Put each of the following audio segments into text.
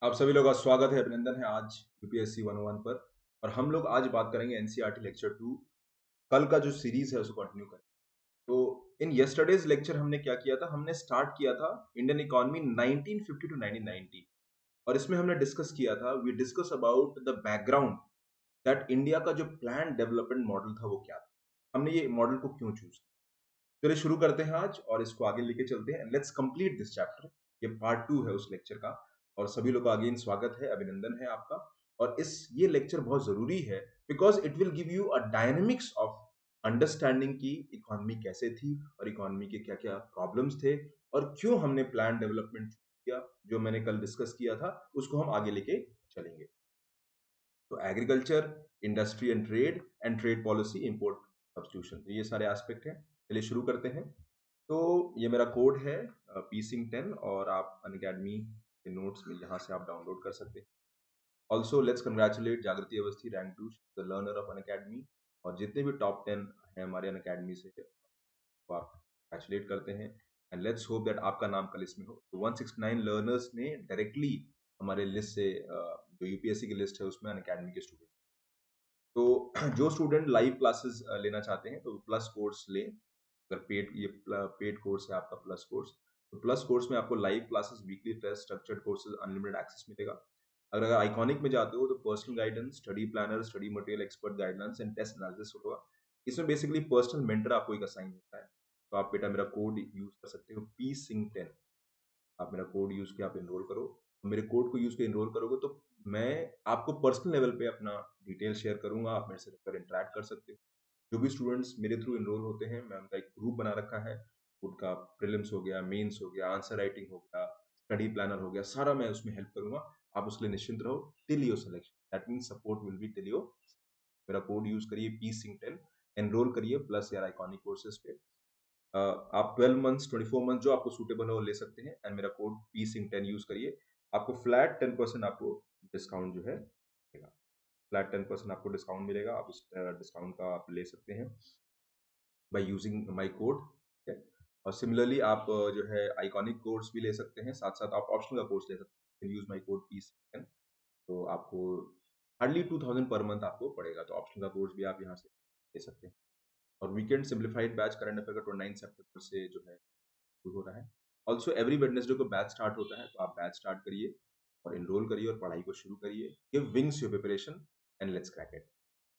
आप सभी लोगों का स्वागत है, अभिनंदन है आज यूपीएससी 101 पर। और हम लोग आज बात करेंगे एनसीईआरटी लेक्चर 2। कल का जो सीरीज है उसको कंटिन्यू करें। तो इन यस्टरडेज लेक्चर हमने क्या किया था, हमने स्टार्ट किया था इंडियन इकोनॉमी 1950 टू 1990। और इसमें हमने डिस्कस किया था, we discuss about the background that India का जो प्लान डेवलपमेंट मॉडल था वो क्या था, हमने ये मॉडल को क्यों चूज किया। चलिए शुरू करते हैं आज और इसको आगे लेके चलते हैं। Let's complete this chapter. ये पार्ट 2 है उस लेक्चर का। और सभी लोग का अगेन स्वागत है, अभिनंदन है आपका। और इस ये लेक्चर बहुत जरूरी है because it will give you a dynamics of understanding की इकोनॉमी कैसे थी और इकोनॉमी के क्या क्या प्रॉब्लम्स थे और क्यों हमने प्लान डेवलपमेंट किया, जो मैंने कल डिस्कस किया था उसको हम आगे लेके चलेंगे। तो agriculture, industry and trade policy, import substitution, तो ये सारे एस्पेक्ट हैं। चलिए शुरू करते हैं। तो ये मेरा कोड है पी सिंह 10 और आप अनअकैडमी के नोट्स में यहाँ से आप डाउनलोड कर सकते हैं। ऑल्सो लेट्स कंग्रेचुलेट जागृति Awasthi, rank 2, the learner of Unacademy. और जितने भी टॉप 10 हैं हमारे अनअकैडमी से, वो आप कंग्रेचुलेट करते हैं। एंड लेट्स होप दैट आपका नाम कल इसमें हो। तो 169 लर्नर्स ने डायरेक्टली हमारे लिस्ट से जो यूपीएससी की लिस्ट है उसमें अनअकैडमी के स्टूडेंट। तो जो स्टूडेंट लाइव क्लासेस लेना चाहते हैं तो प्लस कोर्स लें। अगर पेड कोर्स है आपका प्लस कोर्स, तो प्लस कोर्स में आपको live classes, weekly test, structured courses, unlimited access मिलेगा। अगर आइकॉनिक में जाते हो तो personal guidance, study planner, study material, expert guidance and test analysis होगा। इसमें बेसिकली पर्सनल मेंटर आपको एक असाइन होता है। तो आप बेटा मेरा कोड यूज कर सकते हो पी सिंह 10। आप मेरा कोड यूज किया, आप एनरोल करो। मेरे कोड को यूज के एनरोल करोगे तो मैं आपको पर्सनल लेवल पे अपना डिटेल शेयर करूंगा, आप मेरे से इंटरेक्ट कर सकते हो। जो भी स्टूडेंट्स मेरे थ्रू एनरोल होते हैं, मैं उनका एक ग्रुप बना रखा है। उनका प्रीलिम्स हो गया, मेंस हो गया, आंसर राइटिंग हो गया, स्टडी प्लानर हो गया, सारा मैं उसमें हेल्प करूंगा। आप उसके लिए निश्चिंत रहो till your selection, that means support will be till your. मेरा कोड यूज करिए पी सिंह 10, एनरोल करिए प्लस यार आइकॉनिक कोर्सेज पे। आप 12 मंथ्स, 24 मंथ जो आपको सूटेबल हो ले सकते हैं। एंड मेरा कोड पी सिंह 10 यूज करिए। आपको फ्लैट 10% आपको डिस्काउंट जो है मिलेगा। फ्लैट 10% आपको डिस्काउंट मिलेगा। आप उस डिस्काउंट का आप ले सकते हैं बाय यूजिंग माय कोड। ठीक है। और सिमिलरली आप जो है आइकॉनिक कोर्स भी ले सकते हैं, साथ साथ आप ऑप्शनल का कोर्स ले सकते हैं। Use my code P Singh 10, तो आपको हार्डली 2000 पर मंथ आपको पड़ेगा। तो ऑप्शनल का कोर्स भी आप यहाँ से ले सकते हैं। और weekend simplified batch current affair का 29 सितंबर से जो है शुरू हो रहा है। ऑल्सो एवरी वेडनेसडे को बैच स्टार्ट होता है, तो आप बैच स्टार्ट करिए और एनरोल करिए और पढ़ाई को शुरू करिए। Give wings your preparation and let's crack it.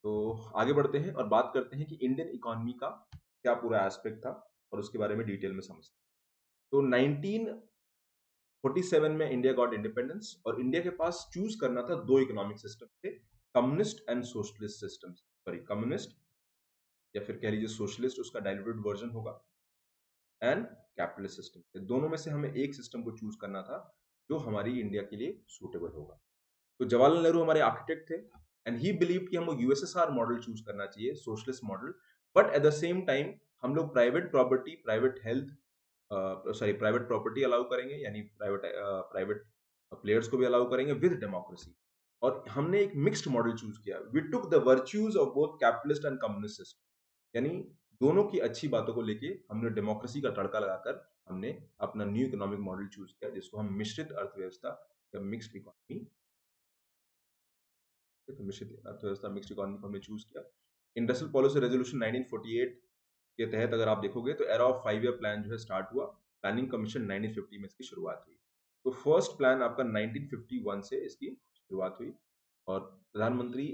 तो आगे बढ़ते हैं और बात करते हैं कि इंडियन इकोनॉमी का क्या पूरा एस्पेक्ट था और उसके बारे में डिटेल में समझते हैं। तो 1947 में इंडिया गॉट इंडिपेंडेंस और इंडिया के पास चूज करना था दो इकोनॉमिक सिस्टम थे, communist and socialist system. Sorry, communist या फिर कह लीजिए सोशलिस्ट, उसका डाइल्यूटेड वर्जन होगा, एंड कैपिटलिस्ट सिस्टम। दोनों में से हमें एक सिस्टम को चूज करना था जो हमारी इंडिया के लिए सूटेबल होगा। तो जवाहरलाल नेहरू हमारे आर्किटेक्ट थे एंड ही बिलीव कि हमको यूएसएसआर मॉडल चूज करना चाहिए, socialist model. But at the same time हम लोग private property, private health, sorry private property allow करेंगे, यानी प्राइवेट प्लेयर्स को भी अलाउ करेंगे विद डेमोक्रेसी। और हमने एक मिक्स्ड मॉडल चूज किया। We took the virtues of both capitalist and communist system, यानी दोनों की अच्छी बातों को लेके हमने डेमोक्रेसी का तड़का लगाकर हमने अपना न्यू इकोनॉमिक मॉडल चूज किया, जिसको हम मिश्रित अर्थव्यवस्था या मिक्स्ड इकोनॉमी, तो मिश्रित अर्थव्यवस्था, मिक्स्ड इकोनॉमी को हमने चूज किया। इंडस्ट्रियल पॉलिसी रेजोल्यूशन 1948 के तहत अगर आप देखोगे तो एरा ऑफ 5 ईयर प्लान जो है स्टार्ट हुआ। प्लानिंग कमीशन 1950 में इसकी शुरुआत हुई। तो फर्स्ट प्लान आपका 1951 से इसकी शुरुआत हुई। और प्रधानमंत्री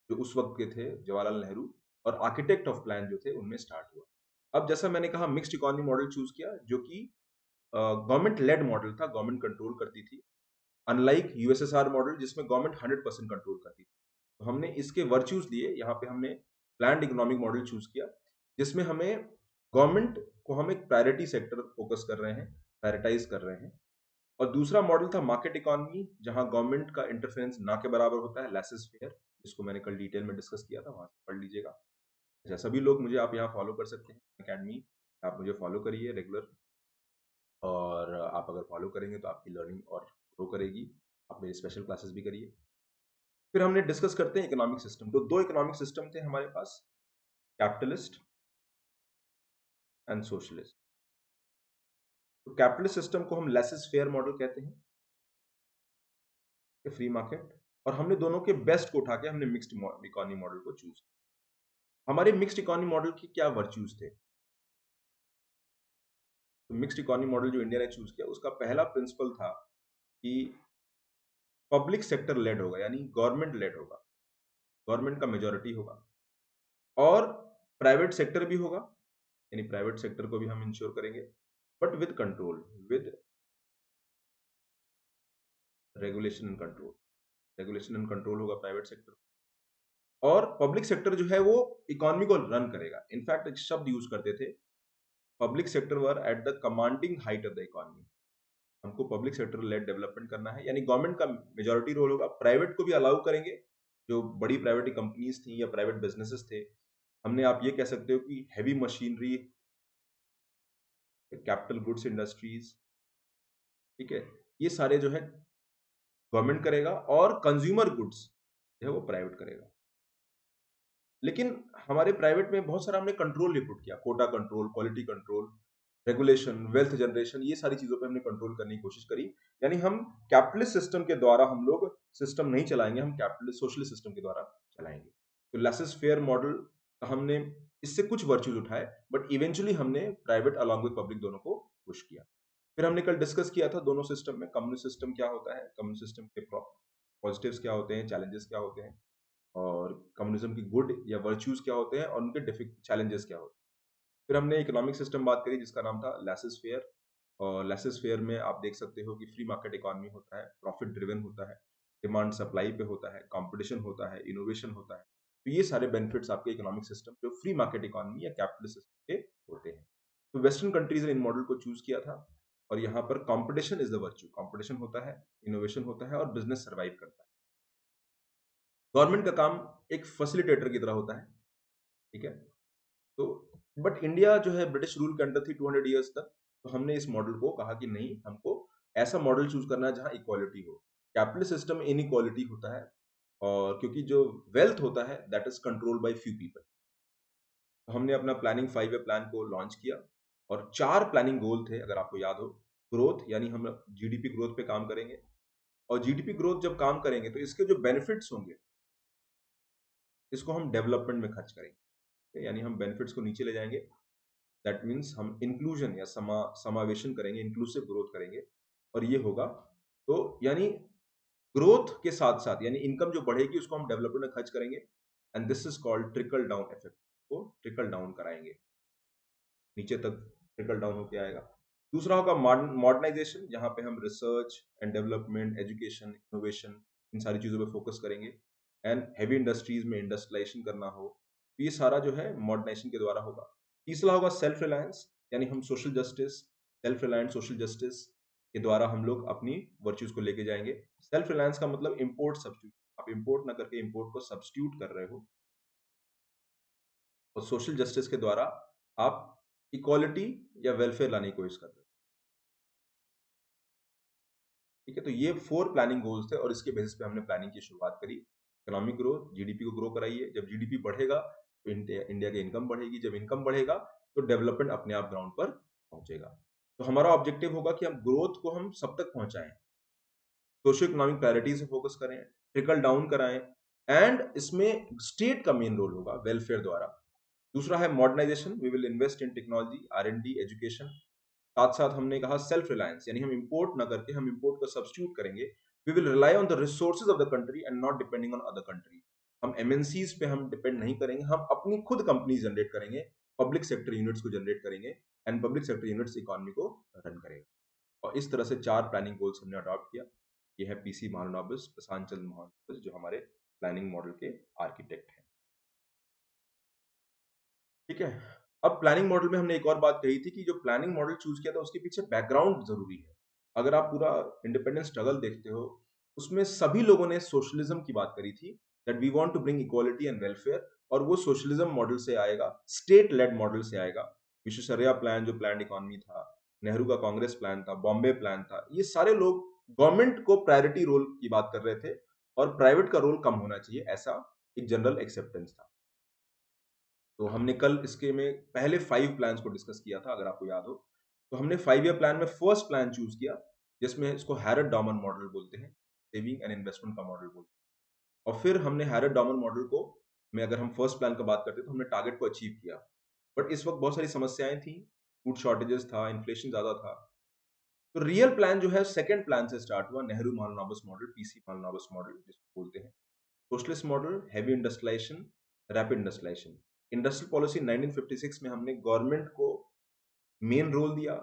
जो उस वक्त के थे जवाहरलाल नेहरू, और आर्किटेक्ट ऑफ प्लान जो थे उनमें स्टार्ट हुआ। अब जैसा मैंने कहा मिक्स्ड इकोनॉमी मॉडल चूज किया, जो कि गवर्नमेंट लेड मॉडल था, गवर्नमेंट कंट्रोल करती थी, अनलाइक यूएसएसआर मॉडल जिसमें गवर्नमेंट 100% कंट्रोल करती थी। तो हमने इसके वर्च्यूज लिए, यहाँ पे हमने प्लान्ड इकोनॉमिक मॉडल चूज किया, जिसमें हमें गवर्नमेंट को हम एक प्रायोरिटी सेक्टर फोकस कर रहे हैं, प्रायोरिटाइज कर रहे हैं। और दूसरा मॉडल था मार्केट इकोनॉमी, जहां गवर्नमेंट का इंटरफेरेंस ना के बराबर होता है, लेसेस फेयर, जिसको मैंने कल डिटेल में डिस्कस किया था, वहां से पढ़ लीजिएगा। अच्छा, सभी लोग मुझे आप यहाँ फॉलो कर सकते हैं अकेडमी, आप मुझे फॉलो करिए रेगुलर। और आप अगर फॉलो करेंगे तो आपकी लर्निंग और ग्रो करेगी। आप मेरी स्पेशल क्लासेस भी करिए। फिर हमने डिस्कस करते हैं इकोनॉमिक सिस्टम। तो दो इकोनॉमिक सिस्टम थे हमारे पास, कैपिटलिस्ट एंड सोशलिस्ट। तो कैपिटलिस्ट सिस्टम को हम लेसेस फेयर मॉडल कहते हैं, फ्री मार्केट, और हमने दोनों के बेस्ट को उठा के हमने मिक्स्ड इकोनॉमी मॉडल को चूज। हमारे मिक्स्ड इकोनॉमी मॉडल की क्या वर्च्यूज थे? तो मिक्स्ड इकोनॉमी मॉडल जो इंडिया ने चूज किया, उसका पहला प्रिंसिपल था कि पब्लिक सेक्टर लेड होगा, यानी गवर्नमेंट लेड होगा, गवर्नमेंट का मेजोरिटी होगा, और प्राइवेट सेक्टर भी होगा, यानी प्राइवेट सेक्टर को भी हम इंश्योर करेंगे, but with control, with regulation and control. Regulation and control होगा प्राइवेट सेक्टर, और पब्लिक सेक्टर जो है वो इकोनॉमी को रन करेगा। इनफैक्ट एक शब्द यूज करते थे, public sector were at the commanding height of the economy. हमको पब्लिक सेक्टर लेड डेवलपमेंट करना है, यानी गवर्नमेंट का मेजोरिटी रोल होगा, प्राइवेट को भी अलाउ करेंगे। जो बड़ी प्राइवेट कंपनीज थी या प्राइवेट बिजनेसेस थे, हमने, आप ये कह सकते हो कि heavy machinery, capital goods industries, ठीक है, ये सारे जो है गवर्नमेंट करेगा, और कंज्यूमर गुड्स जो है वो प्राइवेट करेगा। लेकिन हमारे प्राइवेट में बहुत सारा हमने कंट्रोल नहीं पुट किया, quota control, quality control, regulation, wealth generation, ये सारी चीजों पे हमने कंट्रोल करने की कोशिश करी। यानी हम कैपिटलिस्ट सिस्टम के द्वारा हम लोग सिस्टम नहीं चलाएंगे, हम कैपिटलिस्ट सोशलिस्ट सिस्टम के द्वारा चलाएंगे। तो लेसेस फेयर मॉडल का हमने इससे कुछ वर्च्यूज उठाए, बट इवेंचुअली हमने प्राइवेट अलॉन्ग विद पब्लिक दोनों को पुश किया। फिर हमने कल डिस्कस किया था दोनों सिस्टम में कम्युनिस्ट सिस्टम क्या होता है, कम्युनिस्ट सिस्टम के पॉजिटिव्स क्या होते हैं, चैलेंजेस क्या होते हैं, और कम्युनिज्म की गुड या वर्च्यूज क्या होते हैं, और उनके चैलेंजेस क्या होते हैं। फिर हमने इकोनॉमिक सिस्टम बात करी जिसका नाम था लेसेस फेयर, और लेसेस फेयर में आप देख सकते हो कि फ्री मार्केट इकोनॉमी होता है, प्रॉफिट ड्रिवन होता है, डिमांड सप्लाई पे होता है, कंपटीशन होता है, इनोवेशन होता है। तो ये सारे बेनिफिट्स आपके इकोनॉमिक सिस्टम जो फ्री मार्केट इकोनॉमी या कैपिटलिस्ट सिस्टम के होते हैं। तो वेस्टर्न कंट्रीज ने इन मॉडल को चूज किया था, और यहाँ पर competition is the virtue, competition होता है, इनोवेशन होता है, और बिजनेस सर्वाइव करता है। गवर्नमेंट का काम एक फैसिलिटेटर की तरह होता है, ठीक है। तो बट इंडिया जो है ब्रिटिश रूल के अंडर थी 200 ईयर्स तक, तो हमने इस मॉडल को कहा कि नहीं, हमको ऐसा मॉडल चूज करना है जहां इक्वालिटी हो। कैपिटलिस्ट सिस्टम में इनइक्वालिटी होता है, और क्योंकि जो वेल्थ होता है that is controlled by few people. तो हमने अपना प्लानिंग 5 ईयर प्लान को लॉन्च किया, और 4 प्लानिंग गोल थे, अगर आपको याद हो। ग्रोथ, यानी हम जीडीपी ग्रोथ पे काम करेंगे, और जीडीपी ग्रोथ जब काम करेंगे तो इसके जो बेनिफिट्स होंगे इसको हम डेवलपमेंट में खर्च करेंगे, यानी हम बेनिफिट्स को नीचे ले जाएंगे। दैट मीन्स हम इंक्लूजन या समावेशन करेंगे, इंक्लूसिव ग्रोथ करेंगे, और ये होगा। तो यानी ग्रोथ के साथ साथ यानी इनकम जो बढ़ेगी उसको हम डेवलपमेंट में खर्च करेंगे, and this is called trickle down effect. को ट्रिकल डाउन कराएंगे, नीचे तक ट्रिकल डाउन होके आएगा। दूसरा होगा मॉडर्नाइजेशन, जहां पे हम research and development, education, innovation, इन सारी चीजों पे फोकस करेंगे, एंड हैवी इंडस्ट्रीज में इंडस्ट्रियलाइजेशन करना हो, तो ये सारा जो है मॉडर्नाइजेशन के द्वारा होगा। तीसरा होगा सेल्फ रिलायंस, यानी हम social justice, self reliance social justice के द्वारा हम लोग अपनी वर्च्यूज को लेके जाएंगे। सेल्फ रिलायंस का मतलब इम्पोर्ट सब्स्टिट्यूट, आप इम्पोर्ट ना करके इम्पोर्ट को सब्स्टिट्यूट कर रहे हो, और सोशल जस्टिस के द्वारा आप इक्वालिटी या वेलफेयर लाने की कोशिश कर रहे हो, ठीक है। तो ये 4 प्लानिंग गोल्स थे, और इसके बेसिस पे हमने प्लानिंग की शुरुआत करी। इकोनॉमिक ग्रोथ, जीडीपी को ग्रो कराइए, जब जीडीपी बढ़ेगा तो इंडिया की इनकम बढ़ेगी, जब इनकम बढ़ेगा तो डेवलपमेंट अपने आप ग्राउंड पर पहुंचेगा। तो हमारा ऑब्जेक्टिव होगा कि हम ग्रोथ को हम सब तक पहुंचाएं, सोशियो इकोनॉमिक प्रायोरिटीज से फोकस करें, ट्रिकल डाउन कराएं, एंड इसमें स्टेट का मेन रोल होगा वेलफेयर द्वारा। दूसरा है modernisation, we will invest in technology, R&D, education. साथ साथ हमने कहा सेल्फ रिलायंस, यानी हम इंपोर्ट ना करके हम इंपोर्ट को सब्स्टिट्यूट करेंगे। We will rely on the resources of the country and not depending on other country. हम एमएनसीज पे हम डिपेंड नहीं करेंगे, हम अपनी खुद कंपनी जनरेट करेंगे, पब्लिक सेक्टर यूनिट्स को जनरेट करेंगे, and public sector units economy को रन करेगा। और इस तरह से 4 प्लानिंग गोल्स हमने अडॉप्ट किया। ये है पीसी महालनोबिस, प्रशांत चंद्र महालनोबिस, जो हमारे प्लानिंग मॉडल के आर्किटेक्ट हैं, ठीक है। अब प्लानिंग मॉडल में हमने एक और बात कही थी कि जो प्लानिंग मॉडल चूज किया था उसके पीछे बैकग्राउंड जरूरी है। अगर आप पूरा इंडिपेंडेंस स्ट्रगल देखते हो, उसमें सभी लोगों ने सोशलिज्म की बात करी थी, that we want to bring equality and welfare, और वो सोशलिज्म मॉडल से आएगा, स्टेट लेड मॉडल से आएगा। विश्वेश्वरैया प्लान जो प्लान इकोनॉमी था, नेहरू का कांग्रेस प्लान था, बॉम्बे प्लान था, ये सारे लोग गवर्नमेंट को प्रायोरिटी रोल की बात कर रहे थे, और प्राइवेट का रोल कम होना चाहिए, ऐसा एक जनरल एक्सेप्टेंस था। तो हमने कल इसके में पहले 5 प्लान्स को डिस्कस किया था, अगर आपको याद हो। तो हमने 5 ईयर प्लान में फर्स्ट प्लान चूज किया, जिसमें इसको हैरड डॉमन मॉडल बोलते हैं, सेविंग एंड इन्वेस्टमेंट का मॉडल बोलते हैं। और फिर हमने हैरड डॉमन मॉडल को में अगर हम फर्स्ट प्लान का बात करते हैं तो हमने टारगेट को अचीव किया, बट इस वक्त बहुत सारी समस्याएं थी, फूड शॉर्टेजेस था, इन्फ्लेशन ज्यादा था। तो रियल प्लान जो है सेकंड प्लान से स्टार्ट हुआ, Nehru Mahalanobis model, PC Mahalanobis model जिसको बोलते हैं। Socialist model, heavy industrialisation, rapid industrialisation. Industrial policy 1956 में हमने गवर्नमेंट को मेन रोल दिया,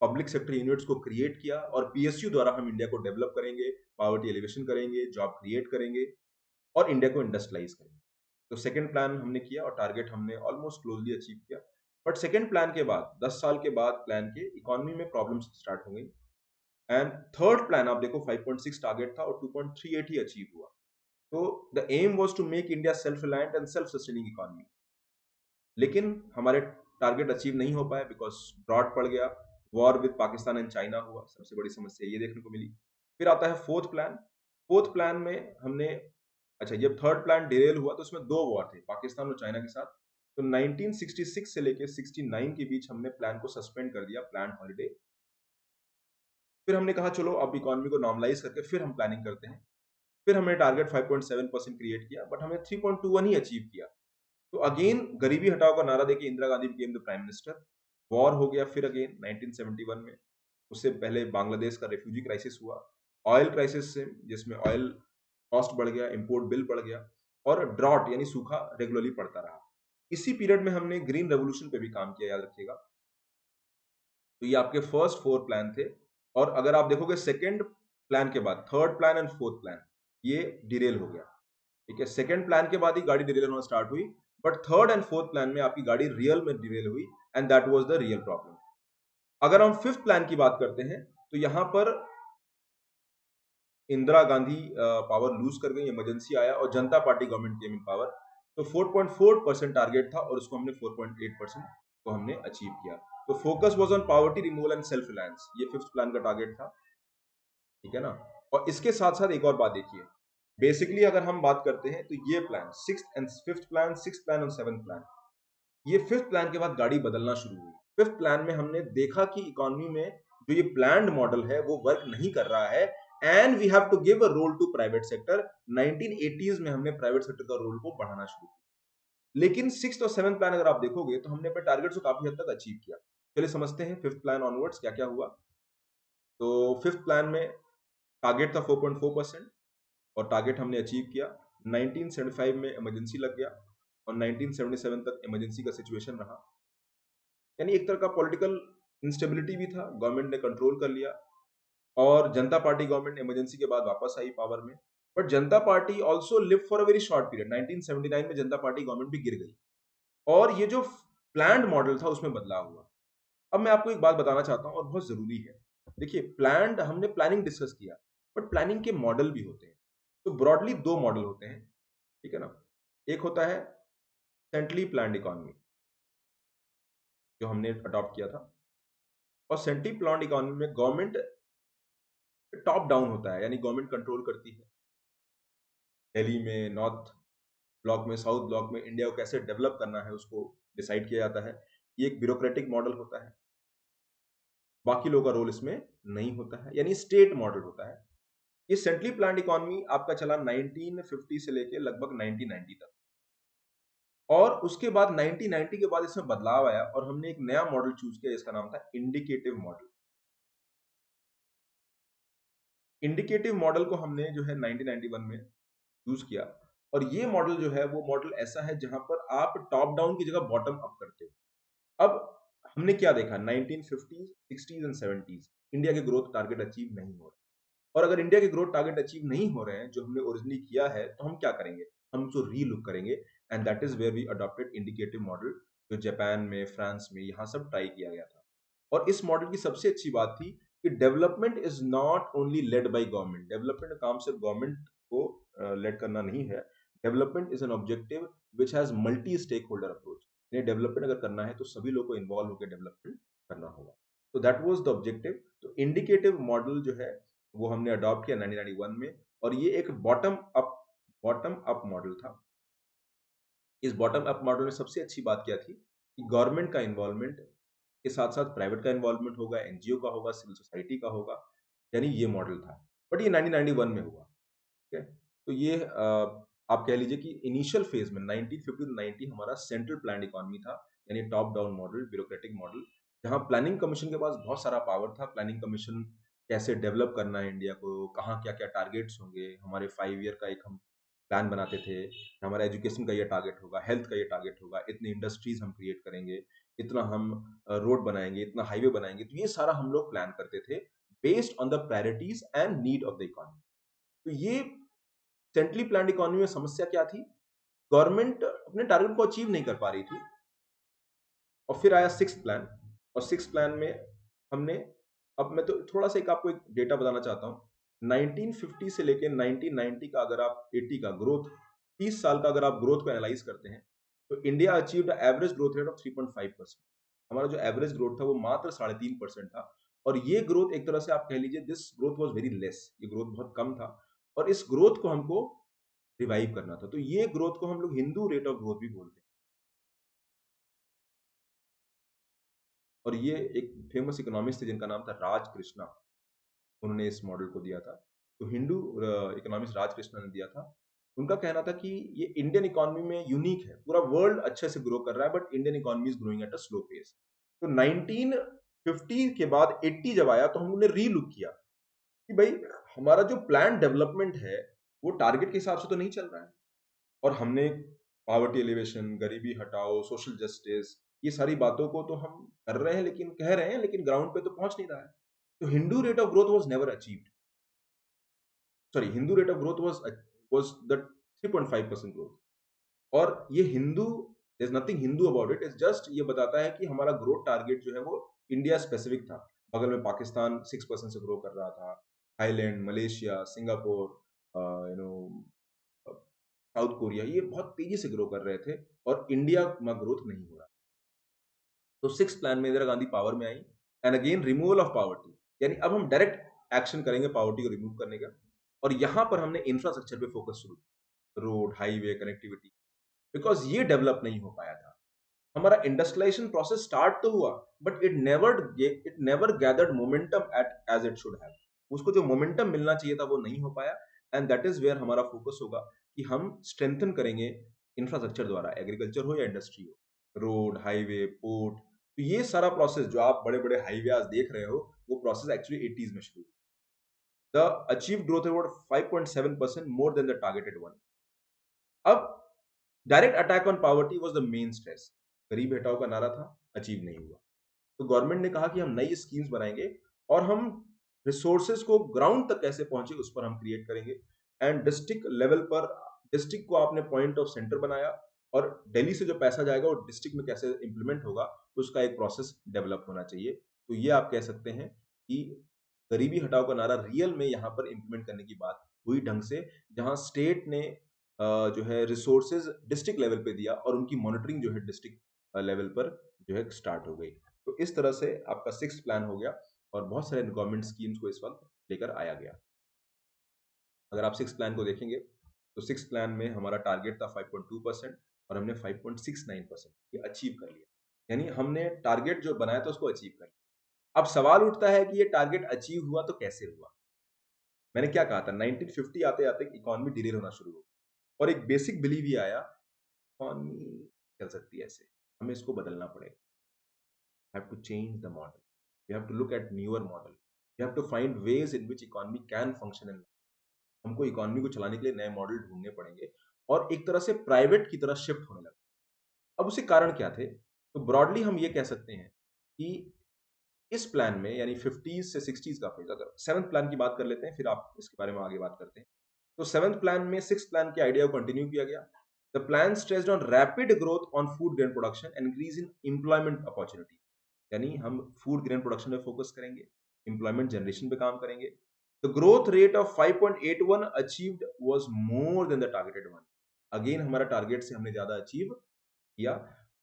पब्लिक सेक्टर यूनिट्स को क्रिएट किया, और पीएसयू द्वारा हम इंडिया को डेवलप करेंगे, पॉवर्टी एलिवेशन करेंगे, जॉब क्रिएट करेंगे और इंडिया को इंडस्ट्रियलाइज करेंगे। तो सेकंड प्लान हमने किया और टारगेट हमने ऑलमोस्ट क्लोजली अचीव किया। बट सेकंड प्लान के बाद 10 साल के बाद प्लान के इकोनॉमी में प्रॉब्लम्स स्टार्ट हो गई, एंड थर्ड प्लान आप देखो 5.6 टारगेट था और 2.38 ही अचीव हुआ। तो the aim was to make India self reliant and self sustaining economy, लेकिन हमारे टारगेट अचीव नहीं हो पाए बिकॉज ड्रॉट पड़ गया, war with Pakistan and China हुआ, सबसे बड़ी समस्या ये देखने को मिली। फिर आता है फोर्थ प्लान। फोर्थ प्लान में हमने, अच्छा जब थर्ड प्लान डिरेल हुआ तो उसमें दो वॉर थे, पाकिस्तान और चाइना के साथ। तो 1966 से लेके 69 के बीच हमने प्लान को सस्पेंड कर दिया, प्लान हॉलिडे। फिर हमने कहा चलो अब इकोनॉमी को नॉर्मलाइज करके फिर हम प्लानिंग करते हैं। फिर हमने टारगेट 5.7% क्रिएट किया, बट हमने 3.21 ही अचीव किया। तो अगेन गरीबी हटाओ का नारा देके Indira Gandhi became the prime minister. War हो गया फिर अगेन 1971 में। उससे पहले बांग्लादेश का रेफ्यूजी क्राइसिस हुआ, ऑयल क्राइसिस से जिसमें ऑयल कॉस्ट बढ़ गया, इंपोर्ट बिल बढ़ गया, और ड्रॉट यानी सूखा रेगुलरली पड़ता रहा। इसी पीरियड में हमने ग्रीन रेवोल्यूशन पे भी काम किया, याद रखिएगा। तो ये आपके फर्स्ट फोर प्लान थे। और अगर आप देखोगे सेकेंड प्लान के बाद third plan and fourth plan ये डिरेल हो गया, ठीक है। सेकंड प्लान के बाद ही गाड़ी डिरेल होना स्टार्ट हुई, but third and fourth plan में आपकी गाड़ी रियल में डिरेल हुई, and that was the real problem. अगर हम फिफ्थ प्लान की बात करते हैं तो यहां पर इंदिरा गांधी पावर लूज कर गई, इमरजेंसी आया और जनता पार्टी गवर्नमेंट केम इन पावर। तो 4.4% टारगेट था और उसको हमने 4.8% को हमने अचीव किया। तो focus was on poverty removal and self reliance, ये फिफ्थ प्लान का टारगेट था, ठीक है ना। और इसके साथ साथ एक और बात देखिए, बेसिकली अगर हम बात करते हैं तो ये plan sixth and fifth plan, sixth plan और सेवंथ प्लान, ये फिफ्थ प्लान के बाद गाड़ी बदलना शुरू हुई। फिफ्थ प्लान में हमने देखा कि इकोनॉमी में जो ये प्लान्ड मॉडल है वो वर्क नहीं कर रहा है, and we have to give a role to private sector. 1980s में हमने प्राइवेट सेक्टर का रोल को बढ़ाना शुरू किया। लेकिन सिक्स्थ और सेवंथ प्लान अगर आप देखोगे तो हमने अपने टारगेट को काफी हद तक अचीव किया। चलिए समझते हैं फिफ्थ प्लान ऑनवर्ड्स क्या क्या हुआ। तो फिफ्थ प्लान में टारगेट था 4.4% और टारगेट हमने अचीव किया। 1975 में इमरजेंसी लग गया और 1977 तक इमरजेंसी का सिचुएशन रहा, यानी एक तरह का पॉलिटिकल इंस्टेबिलिटी भी था, गवर्नमेंट ने कंट्रोल कर लिया। और जनता पार्टी गवर्नमेंट इमरजेंसी के बाद वापस आई पावर में, but Janata party also live for a very short period. 1979 में जनता पार्टी गवर्नमेंट भी गिर गई और ये जो प्लान्ड मॉडल था उसमें बदलाव हुआ। अब मैं आपको एक बात बताना चाहता हूँ और बहुत जरूरी है। देखिए प्लान्ड, हमने प्लानिंग डिस्कस किया, बट प्लानिंग के मॉडल भी होते हैं। तो ब्रॉडली दो मॉडल होते हैं, ठीक है ना। एक होता है सेंट्रली प्लान्ड इकोनॉमी जो हमने अडॉप्ट किया था, और सेंट्रली प्लान्ड इकोनॉमी में गवर्नमेंट टॉप डाउन होता है, यानी गवर्नमेंट कंट्रोल करती है। दिल्ली में, नॉर्थ ब्लॉक में, साउथ ब्लॉक में इंडिया को कैसे डेवलप करना है उसको डिसाइड किया जाता है। ये एक ब्यूरोक्रेटिक मॉडल होता है, बाकी लोगों का रोल इसमें नहीं होता है, यानी स्टेट मॉडल होता है। ये सेंट्रली प्लान्ड इकोनॉमी आपका चला 1950 से लेके लगभग 1990 तक, और उसके बाद 1990 के बाद इसमें बदलाव आया और हमने एक नया मॉडल चूज किया जिसका नाम था इंडिकेटिव मॉडल। इंडिकेटिव मॉडल को हमने जो है 1991 में यूज किया, और ये मॉडल जो है वो मॉडल ऐसा है जहां पर आप टॉप डाउन की जगह बॉटम अप करते हो। अब हमने क्या देखा, 1950s, 60s and 70s India के ग्रोथ टारगेट अचीव नहीं हो रहे, और अगर इंडिया के ग्रोथ टारगेट अचीव नहीं हो रहे हैं जो हमने ओरिजिनली किया है, तो हम क्या करेंगे, हम उसको रीलुक करेंगे, and that is where we adopted indicative model, जो जापान में, फ्रांस में, यहाँ सब ट्राई किया गया था। और इस मॉडल की सबसे अच्छी बात थी कि development is not only led by government. Development का काम सिर्फ गवर्नमेंट को लेड करना नहीं है। Development is an objective which has multi stakeholder approach. यानी डेवलपमेंट अगर करना है तो सभी लोग को इन्वॉल्व होकर डेवलपमेंट करना होगा। तो दैट वाज द ऑब्जेक्टिव। तो इंडिकेटिव मॉडल जो है वो हमने अडॉप्ट किया 1991 में, और ये एक बॉटम अप मॉडल था। इस बॉटम अप मॉडल में सबसे अच्छी बात क्या थी कि गवर्नमेंट का इन्वॉल्वमेंट के साथ साथ प्राइवेट का इन्वॉल्वमेंट होगा, एनजीओ का होगा, सिविल सोसाइटी का होगा, यानी ये मॉडल था। बट ये 1991 में हुआ। ठीक है। तो ये आप कह लीजिए कि इनिशियल फेज में 1950 to 90 हमारा सेंट्रल प्लान इकोनॉमी था, यानी top down model, bureaucratic model, जहाँ प्लानिंग कमीशन के पास बहुत सारा पावर था। प्लानिंग कमीशन कैसे डेवलप करना है इंडिया को, कहाँ क्या क्या टारगेट्स होंगे, हमारे 5 ईयर का एक हम प्लान बनाते थे। हमारा एजुकेशन का ये टारगेट होगा, हेल्थ का ये टारगेट होगा, इतनी इंडस्ट्रीज हम क्रिएट करेंगे, इतना हम रोड बनाएंगे, इतना हाईवे बनाएंगे। तो ये सारा हम लोग प्लान करते थे based on the priorities and need of the economy. तो ये सेंट्रली प्लान्ड इकोनॉमी में समस्या क्या थी? गवर्नमेंट अपने टारगेट को अचीव नहीं कर पा रही थी। और फिर आया सिक्स प्लान, और सिक्स प्लान में हमने, अब मैं तो थोड़ा सा एक आपको एक डेटा बताना चाहता हूँ। 1950 से लेके 1990 का, अगर आप 80 का ग्रोथ, 30 साल का अगर आप ग्रोथ को एनालाइज करते हैं, तो India achieved average growth rate of 3.5%। हमारा जो एवरेज ग्रोथ था वो मात्र 3.5% था। और ये ग्रोथ एक तरह से आप कह लीजिए this growth was very less, ये ग्रोथ बहुत कम था। और इस ग्रोथ को हमको रिवाइव करना था। तो ये ग्रोथ को हम लोग हिंदू रेट ऑफ ग्रोथ भी बोलते हैं। और ये एक फेमस इकोनॉमिस्ट थे जिनका नाम था राज कृष्णा, उन्होंने इस मॉडल को दिया था। तो हिंदू इकोनॉमिस्ट राज कृष्णा ने दिया था। उनका कहना था कि ये इंडियन इकोनॉमी में यूनिक है, पूरा वर्ल्ड अच्छे से ग्रो कर रहा है but Indian economy is growing at a slow pace. तो 1950 के बाद 80 जब आया तो हमने री लुक किया कि भाई हमारा जो प्लान डेवलपमेंट है वो टारगेट के हिसाब से तो नहीं चल रहा है। और हमने पॉवर्टी एलिवेशन, गरीबी हटाओ, सोशल जस्टिस, ये सारी बातों को तो हम कर रहे हैं, लेकिन कह रहे हैं, लेकिन ग्राउंड पे तो पहुंच नहीं रहा है। तो Hindu rate of growth was never achieved, sorry, Hindu rate of growth was the 3.5% growth. और ये Hindu, there is nothing Hindu about it, is just ये बताता है कि हमारा ग्रोथ टारगेट जो है वो इंडिया स्पेसिफिक था। बगल में पाकिस्तान 6% से ग्रो कर रहा था, Thailand, Malaysia, Singapore, you know, south Korea, ये बहुत तेजी से ग्रो कर रहे थे और इंडिया में ग्रोथ नहीं हो रहा। तो सिक्स प्लान में इंदिरा गांधी पावर में आई, and again removal of poverty, यानी अब हम डायरेक्ट एक्शन करेंगे पॉवर्टी को रिमूव करने का। और यहां पर हमने इंफ्रास्ट्रक्चर पे फोकस शुरू किया, रोड, हाईवे, कनेक्टिविटी, बिकॉज ये डेवलप नहीं हो पाया था। हमारा इंडस्ट्रियलाइजेशन प्रोसेस स्टार्ट तो हुआ but it never gathered momentum at as it should have. उसको जो मोमेंटम मिलना चाहिए था वो नहीं हो पाया। एंड दैट इज वेयर हमारा फोकस होगा कि हम स्ट्रेंथन करेंगे इंफ्रास्ट्रक्चर द्वारा, एग्रीकल्चर हो या इंडस्ट्री हो, रोड, हाईवे, पोर्ट। तो ये सारा प्रोसेस जो आप बड़े बड़े हाईवे आज देख रहे हो, वो प्रोसेस एक्चुअली 80s में शुरू। The achieve growth about 5.7% more than the targeted one. अब direct attack on poverty was the main stress. गरीब हटाओ का नारा था, अचीव नहीं हुआ। तो गवर्नमेंट ने कहा कि हम नई स्कीम्स बनाएंगे और हम रिसोर्सेज को ग्राउंड तक कैसे पहुंचे उस पर हम क्रिएट करेंगे। एंड डिस्ट्रिक्ट लेवल पर, डिस्ट्रिक्ट को आपने पॉइंट ऑफ सेंटर बनाया, और दिल्ली से जो पैसा जाएगा वो डिस्ट्रिक्ट में कैसे इंप्लीमेंट होगा, तो उसका एक प्रोसेस डेवलप होना चाहिए। तो ये आप कह सकते हैं कि गरीबी हटाओ का नारा रियल में यहाँ पर इंप्लीमेंट करने की बात हुई ढंग से, जहाँ स्टेट ने जो है रिसोर्सेज डिस्ट्रिक्ट लेवल पे दिया और उनकी मॉनिटरिंग जो है डिस्ट्रिक्ट लेवल पर जो है स्टार्ट हो गई। तो इस तरह से आपका सिक्स प्लान हो गया और बहुत सारे गवर्नमेंट स्कीम्स को इस वक्त लेकर आया गया। अगर आप सिक्स प्लान को देखेंगे तो सिक्स प्लान में हमारा टारगेट था 5.2% और हमने 5.69% ये अचीव कर लिया। यानी हमने टारगेट जो बनाया था उसको अचीव कर लिया। अब सवाल उठता है कि ये टारगेट अचीव हुआ तो कैसे हुआ? मैंने क्या कहा था, 1950 आते आते इकोनॉमी डिले होना शुरू हो और एक बेसिक बिलीव ये आया, इकोनॉमी चल सकती है ऐसे, हमें इसको बदलना पड़ेगा। Have to change the model, we have to look at newer model, we have to find ways in which economy can function in. हमको इकोनॉमी को चलाने के लिए नए मॉडल ढूंढने पड़ेंगे और एक तरह से प्राइवेट की तरह शिफ्ट होने लगा। अब उसके कारण क्या थे? तो ब्रॉडली हम ये कह सकते हैं कि इस प्लान में, यानी 50s से 60s का फेज, अगर सेवंथ प्लान की बात कर लेते हैं फिर आप इसके बारे में आगे बात करते हैं। तो सेवंथ प्लान में सिक्स प्लान के आइडिया को कंटिन्यू किया गया। The plan stressed on rapid growth on food grain production and increase in employment opportunity, यानी हम फूड ग्रेन प्रोडक्शन पे फोकस करेंगे, एम्प्लॉयमेंट जनरेशन पे काम करेंगे। The growth rate of 5.81 achieved was more than the targeted one. Again हमारा target से हमने ज्यादा अचीव किया।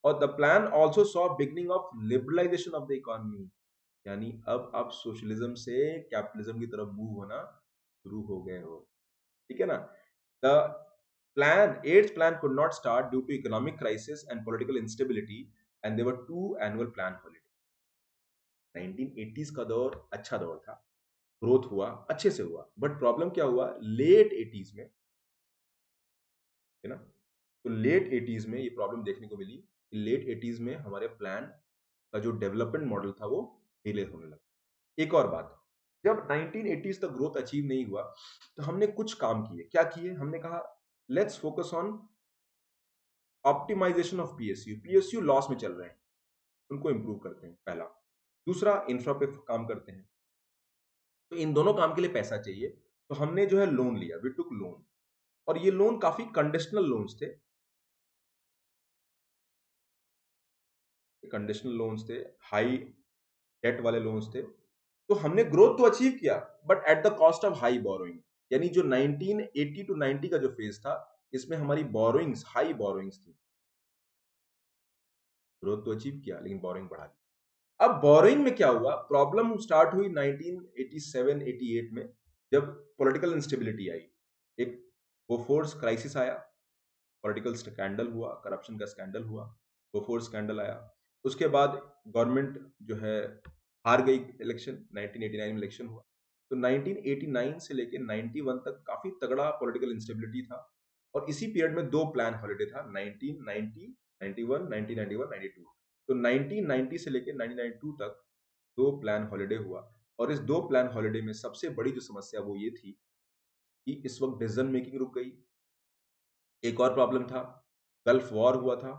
और the plan also saw beginning of liberalisation of the economy, यानी अब आप सोशलिज्म से कैपिटलिज्म की तरफ मूव होना शुरू हो गए हो। ठीक है ना? The plan, eighth plan could not start due to economic crisis and political instability, and there were two annual plan holiday. 1980s का दौर अच्छा दौर था, ग्रोथ हुआ, अच्छे से हुआ, बट प्रॉब्लम क्या हुआ लेट 80s में, है ना? तो लेट 80s में ये प्रॉब्लम देखने को मिली कि लेट 80s में हमारे प्लान का जो डेवलपमेंट मॉडल था वो डिले होने लगा। एक और बात, जब 1980s तक ग्रोथ अचीव नहीं हुआ तो हमने कुछ काम किए। क्या किए? हमने कहा let's focus on optimisation of PSU. PSU loss में चल रहे हैं, उनको इंप्रूव करते हैं, पहला। दूसरा, इंफ्रा पे काम करते हैं। तो इन दोनों काम के लिए पैसा चाहिए, तो हमने जो है लोन लिया, वी टुक लोन। और ये लोन काफी कंडीशनल लोन्स थे, कंडीशनल लोन्स थे, हाई डेट वाले लोन्स थे। तो हमने ग्रोथ तो अचीव किया, but at the cost of high borrowing. यानी जो 1980 टू 90 का जो फेज था, इसमें हमारी बोरोइंग्स, हाई बोरोइंग्स थी। ग्रोथ तो अचीव किया, लेकिन बोरोइंग बढ़ा दी। अब बोरोइंग में क्या हुआ, प्रॉब्लम स्टार्ट हुई 1987-88 में, जब पॉलिटिकल इंस्टेबिलिटी आई। एक बोफोर्स क्राइसिस आया, पॉलिटिकल स्कैंडल हुआ, करप्शन का स्कैंडल हुआ, बोफोर्स स्कैंडल आया। उसके बाद गवर्नमेंट जो है हार गई इलेक्शन, 1989 में इलेक्शन हुआ। तो 1989 से लेके 91 तक काफी तगड़ा पॉलिटिकल इंस्टेबिलिटी था। और इसी पीरियड में दो प्लान हॉलिडे था, 1990, 91, 1991, 92। तो 1990 से लेके 1992 तक दो प्लान हॉलिडे हुआ। और इस दो प्लान हॉलिडे में सबसे बड़ी जो समस्या वो ये थी कि इस वक्त डिसीजन मेकिंग रुक गई। एक और प्रॉब्लम था, गल्फ वॉर हुआ था,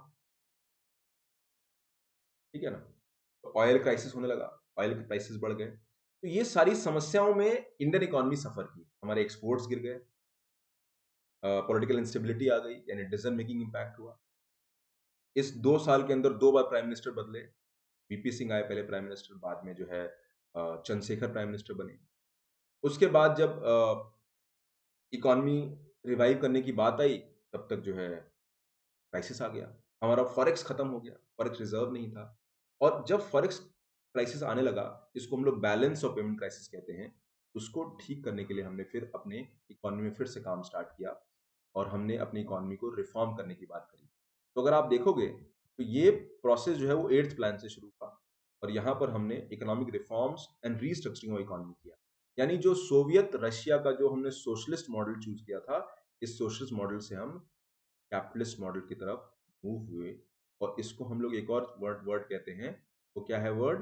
ठीक है ना? तो ऑयल क्राइसिस होने लगा, ऑयल के प्राइसेस बढ़ गए। तो ये सारी समस्याओं में इंडियन इकोनॉमी सफर की, हमारे एक्सपोर्ट्स गिर गए, पॉलिटिकल इंस्टेबिलिटी आ गई, यानी डिसीजन मेकिंग इंपैक्ट हुआ। इस 2 साल के अंदर दो बार प्राइम मिनिस्टर बदले, वीपी सिंह आए पहले प्राइम मिनिस्टर, बाद में जो है चंद्रशेखर प्राइम मिनिस्टर बने। उसके बाद जब इकोनॉमी रिवाइव करने की बात आई, तब तक जो है क्राइसिस आ गया, हमारा फॉरेक्स खत्म हो गया, फॉरेक्स रिजर्व नहीं था। और जब फॉरेक्स क्राइसिस आने लगा, इसको हम लोग बैलेंस ऑफ पेमेंट क्राइसिस कहते हैं, उसको ठीक करने के लिए हमने फिर अपने इकोनॉमी में फिर से काम स्टार्ट किया और हमने अपनी इकोनॉमी को रिफॉर्म करने की बात करी। तो अगर आप देखोगे तो ये प्रोसेस जो है वो 8th प्लान से शुरू हुआ, और यहाँ पर हमने economic reforms and restructuring of economy किया। यानी जो सोवियत रशिया का जो हमने सोशलिस्ट मॉडल चूज किया था, इस सोशलिस्ट मॉडल से हम कैपिटलिस्ट मॉडल की तरफ मूव हुए। और इसको हम लोग एक और वर्ड कहते हैं, वो क्या है word?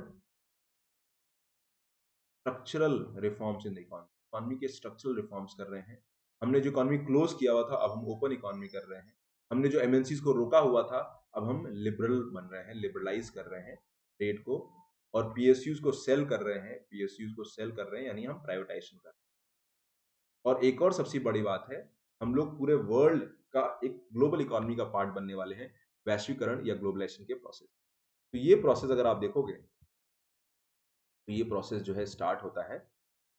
Structural reforms in the economy. Economy के स्ट्रक्चरल रिफॉर्म्स कर रहे हैं। हमने जो इकोनॉमी क्लोज किया हुआ था, अब हम ओपन इकोनॉमी कर रहे हैं। हमने जो एमएनसीज को रोका हुआ था, अब हम लिबरल बन रहे हैं, लिबरलाइज कर रहे हैं ट्रेड को। और पीएसयूज को सेल कर रहे हैं, पीएसयूज को सेल कर रहे हैं, यानी हम प्राइवेटाइजेशन कर रहे हैं। और एक और सबसे बड़ी बात है, हम लोग पूरे वर्ल्ड का एक ग्लोबल इकोनॉमी का पार्ट बनने वाले हैं, वैश्वीकरण या ग्लोबलाइजेशन के प्रोसेस। तो ये प्रोसेस अगर आप देखोगे, तो ये प्रोसेस जो है स्टार्ट होता है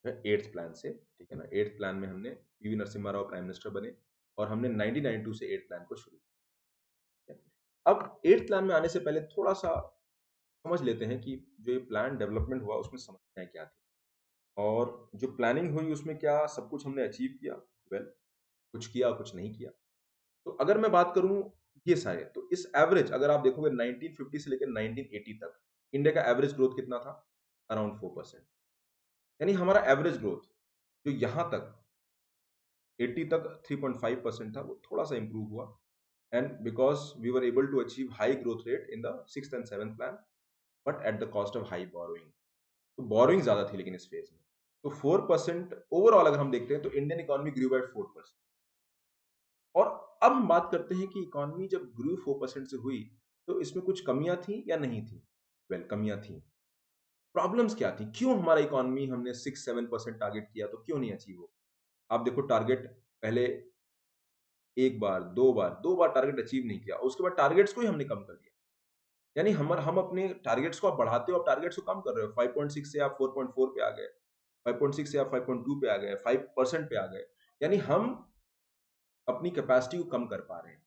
8th प्लान से, ठीक है ना? 8th प्लान में हमने PV Narasimha Rao prime minister बने, और हमने 1992 से 8th प्लान को शुरू किया। अब 8th प्लान में आने से पहले थोड़ा सा समझ लेते हैं कि जो ये प्लान डेवलपमेंट हुआ उसमें समस्याएं क्या थी, और जो प्लानिंग हुई उसमें क्या सब कुछ हमने अचीव किया? वेल, कुछ किया कुछ नहीं किया। तो अगर मैं बात करूं ये सारे, तो इस एवरेज अगर आप देखोगे 1950 से लेकर 1980 तक इंडिया का एवरेज ग्रोथ कितना था? अराउंड 4%। यानी हमारा एवरेज ग्रोथ जो यहां तक 80 तक 3.5% था, वो थोड़ा सा इंप्रूव हुआ। And because we were able to achieve high growth rate in the 6th and 7th plan, but at the cost of high borrowing. तो बोरोइंग ज्यादा थी लेकिन इस फेज में। तो 4% ओवरऑल अगर हम देखते हैं तो इंडियन इकोनॉमी ग्रू बाय 4%। और अब हम बात करते हैं कि इकोनॉमी जब ग्रू 4% से हुई, तो इसमें कुछ कमियां थी या नहीं थी? वेल, कमियां थी। प्रॉब्लम्स क्या थी? क्यों हमारा इकोनॉमी हमने 6-7% टारगेट किया तो क्यों नहीं अचीव हो? आप देखो, टारगेट पहले एक बार, दो बार टारगेट अचीव नहीं किया, उसके बाद टारगेट्स को ही हमने कम कर दिया। यानी हम अपने टारगेट्स को आप बढ़ाते हो, आप टारगेट्स को कम कर रहे हो। 5.6 से आप 4.4 पे आ गए, 5.6 से आप 5.2 पे आ गए, 5% पे आ गए। यानी हम अपनी कैपेसिटी को कम कर पा रहे हैं,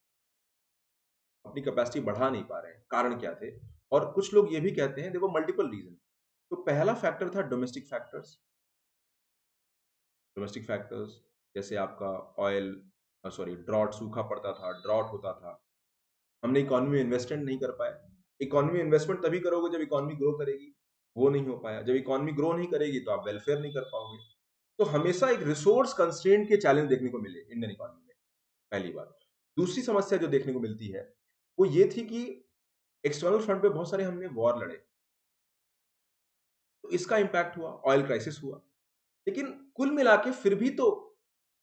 अपनी कैपेसिटी बढ़ा नहीं पा रहे हैं। कारण क्या थे? और कुछ लोग ये भी कहते हैं, देखो मल्टीपल रीजन। तो पहला फैक्टर था डोमेस्टिक फैक्टर्स। डोमेस्टिक फैक्टर्स जैसे आपका ऑयल, सॉरी ड्रॉट, सूखा पड़ता था, ड्रॉट होता था। हमने इकोनॉमी में इन्वेस्टमेंट नहीं कर पाए। इकोनॉमी में इन्वेस्टमेंट तभी करोगे जब इकोनॉमी ग्रो करेगी। वो नहीं हो पाया। जब इकोनॉमी ग्रो नहीं करेगी तो आप वेलफेयर नहीं कर पाओगे। तो हमेशा एक रिसोर्स कंस्ट्रेंट के चैलेंज देखने को मिले इंडियन इकोनॉमी में, पहली बात। दूसरी समस्या जो देखने को मिलती है, वो ये थी कि एक्सटर्नल फ्रंट पे बहुत सारे हमने वॉर लड़े, तो इसका इम्पैक्ट हुआ, ऑयल क्राइसिस हुआ। लेकिन कुल मिला के फिर भी तो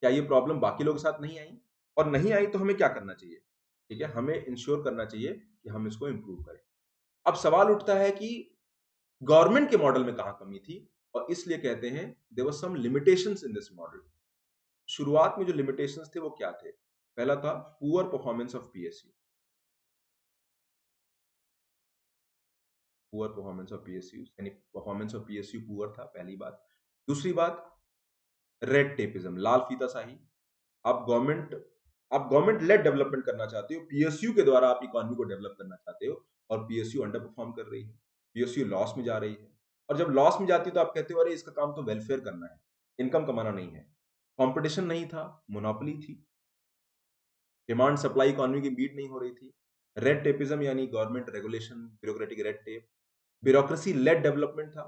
क्या ये प्रॉब्लम बाकी लोगों के साथ नहीं आई? और नहीं आई तो हमें क्या करना चाहिए? ठीक है, हमें इंश्योर करना चाहिए कि हम इसको इम्प्रूव करें। अब सवाल उठता है कि गवर्नमेंट के मॉडल में कहाँ कमी थी? और इसलिए कहते हैं there were some limitations in this model. शुरुआत में जो लिमिटेशंस थे वो क्या थे? पहला था poor performance of PSU. Poor performance of PSU यानी परफॉर्मेंस ऑफ पीएसयू पुअर था, पहली बात। दूसरी बात, रेड टेपिज्म, लाल फीताशाही। आप गवर्नमेंट आप गवर्नमेंट लेड डेवलपमेंट करना चाहते हो, पीएसयू के द्वारा आप इकोनॉमी को डेवलप करना चाहते हो, और पीएसयू अंडर परफॉर्म कर रही है, पीएसयू लॉस में जा रही है। और जब लॉस में जाती है तो आप कहते हो अरे इसका काम तो वेलफेयर करना है, इनकम कमाना नहीं है। कंपटीशन नहीं था, मोनोपोली थी। डिमांड सप्लाई इकोनॉमी की बीट नहीं हो रही थी। रेड टेपिज्म यानी government regulation, bureaucratic red tape, bureaucracy lead development था।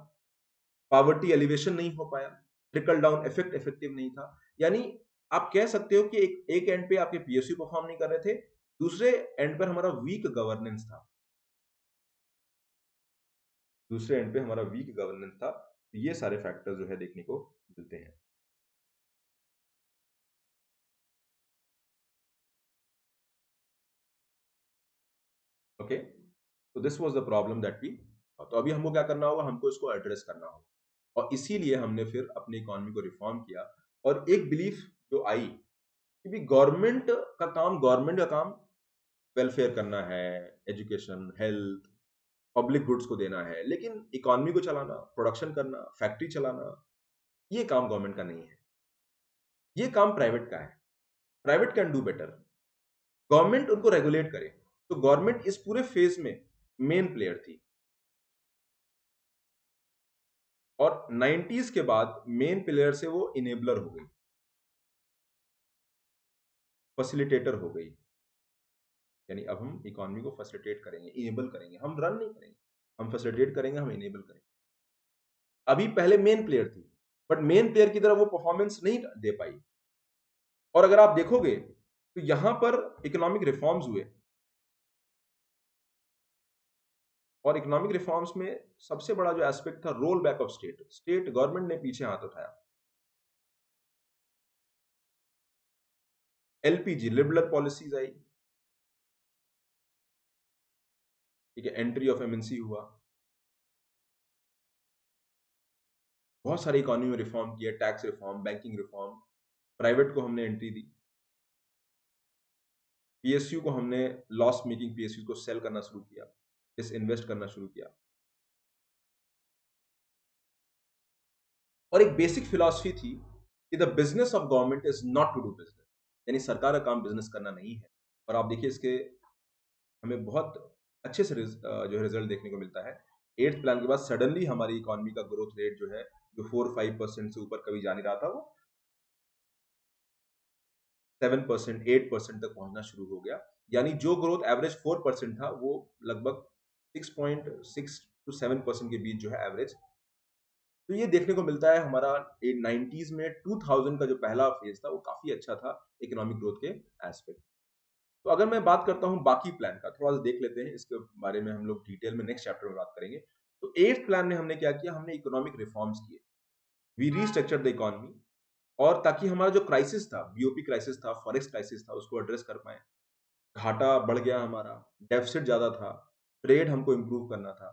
पावर्टी एलिवेशन नहीं हो पाया, ट्रिकल डाउन इफेक्ट इफेक्टिव नहीं था। यानी आप कह सकते हो कि एक एंड पे आपके पीएसयू परफॉर्म नहीं कर रहे थे, दूसरे एंड पर हमारा वीक गवर्नेंस था। दूसरे एंड पे हमारा वीक गवर्नेंस था। तो ये सारे फैक्टर्स जो है देखने को मिलते हैं। ओके, तो this was the problem that we, तो अभी हमको क्या करना होगा? हमको इसको एड्रेस करना होगा, और इसीलिए हमने फिर अपनी इकोनॉमी को रिफॉर्म किया। और एक बिलीफ जो आई कि गवर्नमेंट का काम वेलफेयर करना है, एजुकेशन, हेल्थ, पब्लिक गुड्स को देना है, लेकिन इकोनॉमी को चलाना, प्रोडक्शन करना, फैक्ट्री चलाना, ये काम गवर्नमेंट का नहीं है। ये काम प्राइवेट का है। Private can do better. Government उनको रेगुलेट करे। तो गवर्नमेंट इस पूरे फेज में मेन प्लेयर थी। और 90s के बाद मेन प्लेयर से वो इनेबलर हो गई, फैसिलिटेटर हो गई। यानी अब हम इकोनॉमी को फैसिलिटेट करेंगे, इनेबल करेंगे, हम रन नहीं करेंगे, हम फैसिलिटेट करेंगे, हम इनेबल करेंगे। अभी पहले मेन प्लेयर थी, बट मेन प्लेयर की तरह वो परफॉर्मेंस नहीं दे पाई। और अगर आप देखोगे तो यहां पर इकोनॉमिक रिफॉर्म्स हुए, और इकोनॉमिक रिफॉर्म्स में सबसे बड़ा जो एस्पेक्ट था roll back of state government ने पीछे हाथ उठाया। एलपीजी लिबरल पॉलिसीज आई, ठीक है, एंट्री ऑफ एमएनसी हुआ, बहुत सारी इकोनॉमी में रिफॉर्म किया, tax reform, banking reform, private को हमने एंट्री दी, पीएसयू को हमने, लॉस मेकिंग पीएसयू को सेल करना शुरू किया, डिस इन्वेस्ट करना शुरू किया। और एक बेसिक फिलॉसफी थी कि the business of government is not to do business, यानी सरकार का काम बिजनेस करना नहीं है। और आप देखिए इसके हमें बहुत अच्छे से जो है रिजल्ट देखने को मिलता है। 8th प्लान के बाद सडनली हमारी इकोनॉमी का ग्रोथ रेट जो है, जो 4-5% से ऊपर कभी जा नहीं रहा था, वो 7%, 8% तक पहुंचना शुरू हो गया। यानी जो ग्रोथ एवरेज 4% था, वो लगभग 6.6 टू 7% के बीच जो है एवरेज। तो ये देखने को मिलता है हमारा 90s में 2000 का जो पहला फेज था वो काफी अच्छा था इकोनॉमिक ग्रोथ के एस्पेक्ट। तो अगर मैं बात करता हूँ बाकी प्लान का, थोड़ा सा देख लेते हैं, इसके बारे में हम लोग डिटेल में नेक्स्ट चैप्टर में बात करेंगे। तो 8th प्लान में हमने क्या किया? हमने इकोनॉमिक रिफॉर्म्स किए, वी रीस्ट्रक्चर द इकोनॉमी, और ताकि हमारा जो क्राइसिस था, बीओपी क्राइसिस था, फॉरेक्स क्राइसिस था, उसको एड्रेस कर पाए। घाटा बढ़ गया हमारा, डेफिसिट ज्यादा था, ट्रेड हमको इंप्रूव करना था,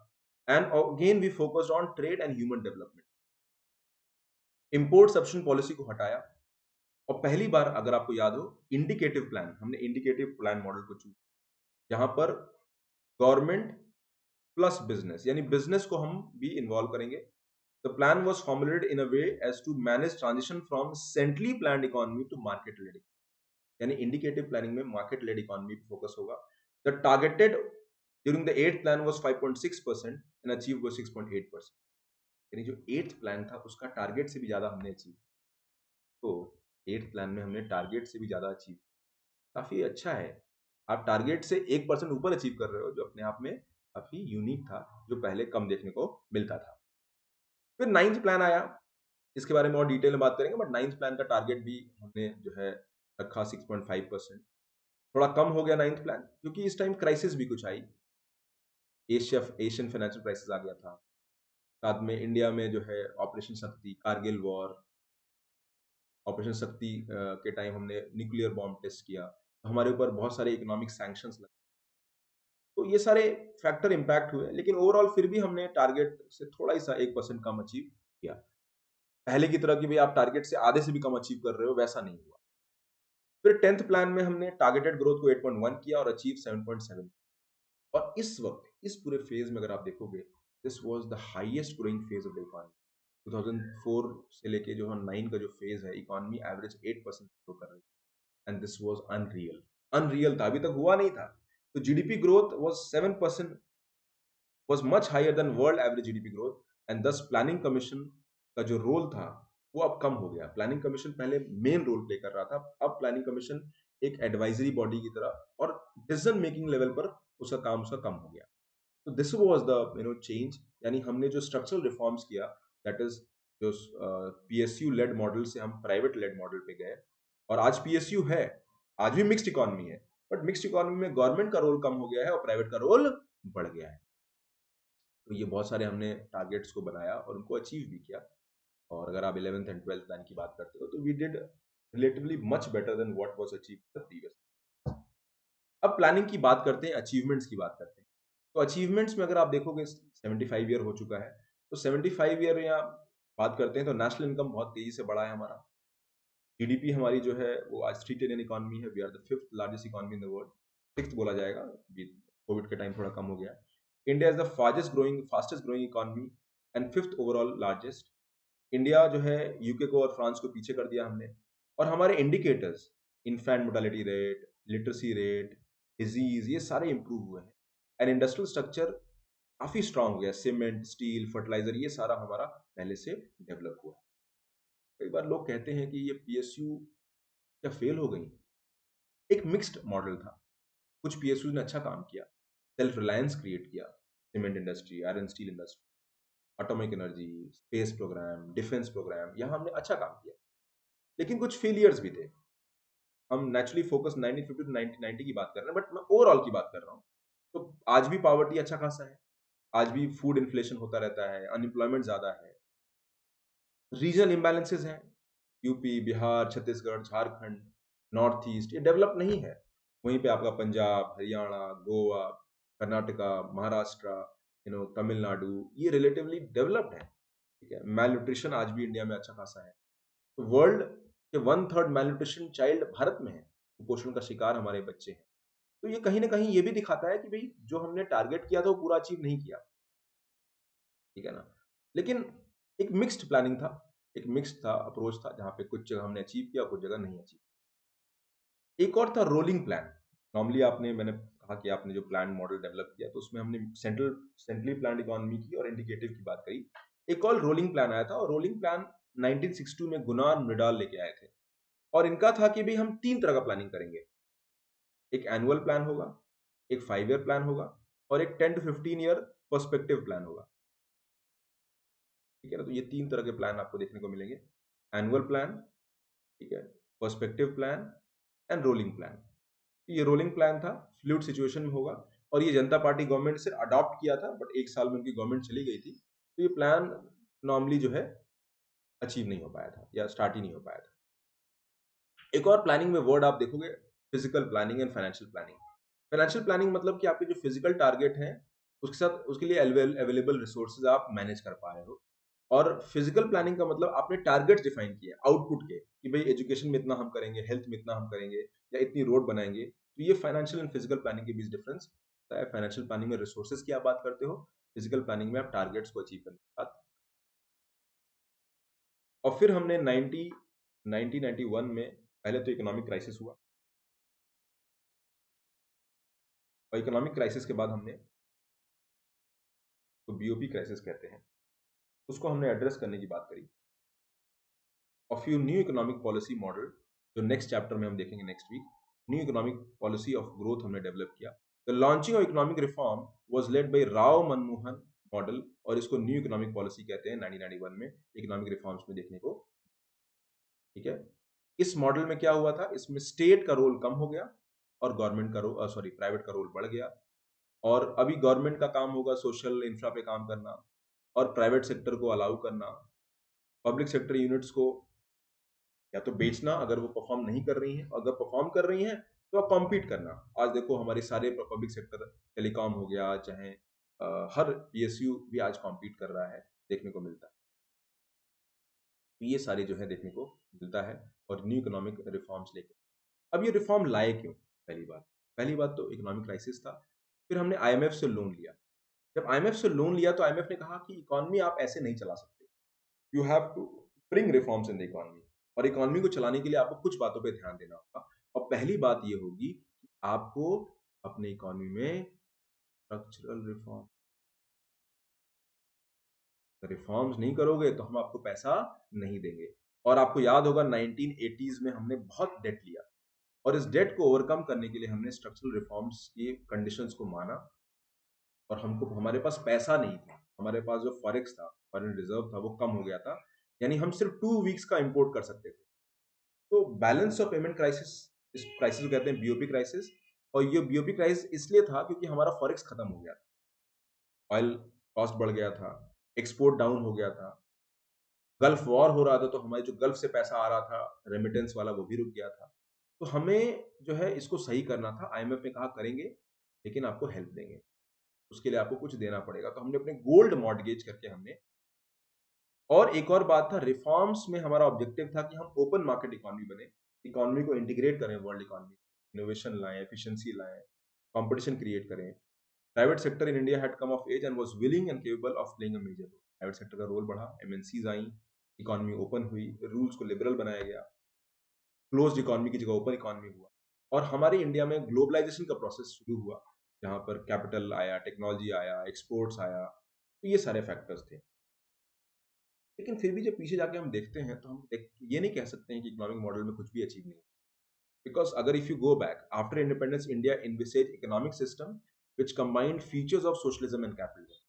and again we focused on trade and human development. Import substitution policy को हटाया, और पहली बार अगर आपको याद हो, इंडिकेटिव प्लान, हमने इंडिकेटिव प्लान मॉडल को चूज, जहां पर गवर्नमेंट प्लस बिजनेस, यानी बिजनेस को हम भी इन्वॉल्व करेंगे। The plan was formulated in a way as to manage transition from centrally planned economy to market led, यानी इंडिकेटिव प्लानिंग में मार्केट लेड इकोनॉमी पे फोकस होगा। The targeted during the 8th plan was 5.6% and achieve was 6.8%। यानी जो 8th plan था उसका target से भी ज्यादा हमने अचीव। तो 8th प्लान में हमने टारगेट से भी ज्यादा अचीव, काफी अच्छा है। आप टारगेट से 1% ऊपर अचीव कर रहे हो, जो अपने आप में काफी यूनिक था, जो पहले कम देखने को मिलता था। फिर 9th प्लान आया, इसके बारे में और डिटेल में बात करेंगे, बट 9th प्लान का टारगेट भी हमने जो है रखा 6.5%। थोड़ा कम हो गया 9th प्लान, क्योंकि इस टाइम क्राइसिस भी कुछ आई। एशियन फाइनेंशियल क्राइसिस आ गया था, साथ में इंडिया में जो है ऑपरेशन शक्ति, कारगिल वॉर, ऑपरेशन शक्ति के टाइम हमने न्यूक्लियर बॉम्ब टेस्ट किया, तो हमारे ऊपर बहुत सारे इकोनॉमिक सैंक्शंस लगे। तो ये सारे फैक्टर इम्पैक्ट हुए, लेकिन ओवरऑल फिर भी हमने टारगेट से थोड़ा सा 1% कम अचीव किया। पहले की तरह कि भाई आप टारगेट से आधे से भी कम अचीव कर रहे हो, वैसा नहीं हुआ। फिर 10th प्लान में हमने टारगेटेड ग्रोथ को 8.1 किया और अचीव 7.7। और इस वक्त इस पूरे फेज में अगर आप देखोगे, this was the highest growing phase of the economy. 2004 से लेके जो 9 का जो फेज है, इकोनॉमी एवरेज 8% ग्रो कर रही है, and this was unreal. Unreal था, अभी तक हुआ नहीं था। तो GDP growth was 7%, was much higher than world average GDP growth, and thus planning commission का जो रोल था वो अब कम हो गया। प्लानिंग कमीशन पहले मेन रोल प्ले कर रहा था, अब प्लानिंग कमीशन एक एडवाइजरी बॉडी की तरह और डिसीजन मेकिंग लेवल पर उसका काम उसका कम हो गया। तो दिस वाज द चेंज, यानी हमने जो स्ट्रक्चरल रिफॉर्म्स किया, दैट इज जो पीएसयू लेड मॉडल से हम प्राइवेट लेड मॉडल पे गए, और आज पीएसयू है, आज भी मिक्स्ड इकोनॉमी है, बट मिक्स्ड इकोनॉमी में गवर्नमेंट का रोल कम हो गया है और प्राइवेट का रोल बढ़ गया है। तो ये बहुत सारे हमने टारगेट्स को बनाया और उनको अचीव भी किया। और अगर आप 11th एंड 12th प्लान की बात करते हो, तो we did relatively much better than what was achieved the previous. अब प्लानिंग की बात करते हैं, अचीवमेंट्स की बात करते हैं। तो अचीवमेंट्स में अगर आप देखोगे 75 ईयर हो चुका है, तो 75 ईयर या बात करते हैं तो नेशनल इनकम बहुत तेजी से बढ़ा है हमारा। जीडीपी हमारी जो है वो आज 3 ट्रिलियन इकोनॉमी है, we are the 5th largest economy in the world, 6th बोला जाएगा, कोविड के टाइम थोड़ा कम हो गया। India is the fastest growing economy and 5th overall largest. India जो है यूके को और फ्रांस को पीछे कर दिया हमने। और हमारे indicators, infant mortality rate, literacy rate, disease, ये सारे इंप्रूव हुए हैं। एंड इंडस्ट्रियल स्ट्रक्चर काफी स्ट्रांग हो गया, सीमेंट, स्टील, फर्टिलाइजर, ये सारा हमारा पहले से डेवलप हुआ है। कई बार लोग कहते हैं कि ये पीएसयू क्या फेल हो गई। एक मिक्स्ड मॉडल था, कुछ पीएसयू ने अच्छा काम किया, सेल्फ रिलायंस क्रिएट किया, cement industry, iron steel industry, atomic energy, space programme, defence programme, यहाँ हमने अच्छा काम किया। लेकिन कुछ फेलियर्स भी थे। हम नेचुरली फोकस 1950 टू 1990 की बात कर रहे हैं, बट मैं ओवरऑल की बात कर रहा हूँ। तो आज भी पॉवर्टी अच्छा खासा है, आज भी फूड इन्फ्लेशन होता रहता है, अनएम्प्लॉयमेंट ज्यादा है, रीजनल इम्बैलेंसेज हैं, UP, Bihar, Chhattisgarh, Jharkhand, north east, ये डेवलप नहीं है। वहीं पे आपका पंजाब, हरियाणा, गोवा, कर्नाटका, महाराष्ट्र, तमिलनाडु, ये रिलेटिवली डेवलप्ड है। ठीक है, मेल न्यूट्रिशन आज भी इंडिया में अच्छा खासा है। तो वर्ल्ड के 1/3 मेल न्यूट्रिशन चाइल्ड भारत में है, कुपोषण का शिकार हमारे बच्चे हैं। तो ये कहीं ना कहीं ये भी दिखाता है कि भाई जो हमने टारगेट किया था वो पूरा अचीव नहीं किया। ठीक है ना। लेकिन एक मिक्स्ड प्लानिंग था, एक मिक्स्ड था, अप्रोच था, जहाँ पे कुछ जगह हमने अचीव किया, कुछ जगह नहीं अचीव। एक और था रोलिंग प्लान। नॉर्मली मैंने कहा कि आपने जो प्लान मॉडल डेवलप किया, तो उसमें हमने सेंट्रली प्लान इकोनॉमी की और इंडिकेटिव की बात करी। एक और रोलिंग प्लान आया था, और रोलिंग प्लान 1962 में गुनार मृडाल लेके आए थे। और इनका था कि भाई हम 3 तरह का प्लानिंग करेंगे। एक एनुअल प्लान होगा, एक 5 ईयर प्लान होगा, और एक 10 टू 15 ईयर पर्सपेक्टिव प्लान होगा। ठीक है ना। तो ये 3 तरह के प्लान आपको देखने को मिलेंगे, एनुअल प्लान, ठीक है, perspective plan and rolling plan. ये रोलिंग प्लान था, फ्लूइड सिचुएशन में होगा, और ये जनता पार्टी गवर्नमेंट से अडॉप्ट किया था, बट 1 साल में उनकी गवर्नमेंट चली गई थी, तो ये प्लान नॉर्मली जो है अचीव नहीं हो पाया था या स्टार्ट ही नहीं हो पाया था। एक और प्लानिंग में वर्ड आप देखोगे, physical planning and financial planning. Financial planning मतलब कि आपके जो फिजिकल टारगेट हैं, उसके साथ उसके लिए अवेलेबल रिसोर्सेज आप मैनेज कर पा रहे हो। और फिजिकल प्लानिंग का मतलब आपने टारगेट्स डिफाइन किए आउटपुट के, कि भाई एजुकेशन में इतना हम करेंगे, हेल्थ में इतना हम करेंगे, या इतनी रोड बनाएंगे। तो ये फाइनेंशियल एंड फिजिकल प्लानिंग के बीच डिफरेंस होता है। फाइनेंशियल प्लानिंग में रिसोर्सेज की आप बात करते हो, फिजिकल प्लानिंग में आप टारगेट्स को अचीव करने की बात। और फिर हमने 1991 में पहले तो इकोनॉमिक क्राइसिस हुआ, और इकोनॉमिक क्राइसिस के बाद हमने, तो बीओपी क्राइसिस कहते हैं, उसको हमने एड्रेस करने की बात करी। और few new economic policy model, जो नेक्स्ट चैप्टर में हम देखेंगे next week, new economic policy of growth हमने डेवलप किया। The launching of economic reform was led by Rao Manmohan model, और इसको न्यू इकोनॉमिक पॉलिसी कहते हैं 1991 में इकोनॉमिक रिफॉर्म्स में देखने को। ठीक है, इस मॉडल में क्या हुआ था, इसमें स्टेट का रोल कम हो गया और गवर्नमेंट का रोल प्राइवेट का रोल बढ़ गया। और अभी गवर्नमेंट का काम होगा सोशल इंफ्रा पे काम करना और प्राइवेट सेक्टर को अलाउ करना, पब्लिक सेक्टर यूनिट्स को या तो बेचना अगर वो परफॉर्म नहीं कर रही हैं, अगर परफॉर्म कर रही हैं तो आप कॉम्पीट करना। आज देखो हमारे सारे पब्लिक सेक्टर, टेलीकॉम हो गया चाहे हर पीएसयू भी आज कॉम्पीट कर रहा है, देखने को मिलता है। तो ये सारे जो है देखने को मिलता है, और न्यू इकोनॉमिक रिफॉर्म्स लेके। अब ये रिफॉर्म लाए क्यों? पहली बात तो इकोनॉमिक क्राइसिस था। फिर हमने आईएमएफ से लोन लिया। जब आईएमएफ से लोन लिया तो आईएमएफ ने कहा कि इकोनॉमी आप ऐसे नहीं चला सकते, you have to bring reforms in the economy. और इकोनॉमी को चलाने के लिए आपको कुछ बातों पे ध्यान देना होगा, और पहली बात ये होगी कि आपको अपने इकोनॉमी में स्ट्रक्चरल रिफॉर्म्स नहीं करोगे तो हम आपको पैसा नहीं देंगे। और आपको याद होगा 1980s में हमने बहुत डेट लिया, और इस डेट को ओवरकम करने के लिए हमने स्ट्रक्चरल रिफॉर्म्स की कंडीशंस को माना, और हमको हमारे पास पैसा नहीं था, हमारे पास जो फॉरेक्स था, फॉरेन रिजर्व था, वो कम हो गया था, यानी हम सिर्फ 2 वीक्स का इंपोर्ट कर सकते थे। तो बैलेंस ऑफ पेमेंट क्राइसिस, इस क्राइसिस को कहते हैं बीओपी क्राइसिस। और ये बीओपी क्राइसिस इसलिए था क्योंकि हमारा फॉरेक्स खत्म हो गया था, ऑयल कॉस्ट बढ़ गया था, एक्सपोर्ट डाउन हो गया था, गल्फ वॉर हो रहा था, तो हमारे जो गल्फ से पैसा आ रहा था रेमिटेंस वाला वो भी रुक गया था। तो हमें जो है इसको सही करना था। आईएमएफ ने कहा करेंगे लेकिन आपको हेल्प देंगे, उसके लिए आपको कुछ देना पड़ेगा। तो हमने अपने गोल्ड मॉर्टगेज करके हमने, और एक और बात था, रिफॉर्म्स में हमारा ऑब्जेक्टिव था कि हम ओपन मार्केट इकोनॉमी बने, इकोनॉमी को इंटीग्रेट करें वर्ल्ड इकोनॉमी, इनोवेशन लाएं, एफिशिएंसी लाएं, कंपटीशन क्रिएट करें। Private sector in India had come of age and was willing and capable of playing a major role. Private sector का role बढ़ा, MNCs आई, economy open हुई, rules को liberal बनाया गया, क्लोज्ड इकोनॉमी की जगह ओपन इकोनॉमी हुआ, और हमारे इंडिया में ग्लोबलाइजेशन का प्रोसेस शुरू हुआ, जहां पर कैपिटल आया, टेक्नोलॉजी आया, एक्सपोर्ट्स आया। तो ये सारे फैक्टर्स थे। लेकिन फिर भी जब पीछे जाके हम देखते हैं तो ये नहीं कह सकते हैं कि इकोनॉमिक मॉडल में कुछ भी अचीव नहीं। बिकॉज अगर if you go back after independence, India envisages economic system which combined features of socialism and capitalism.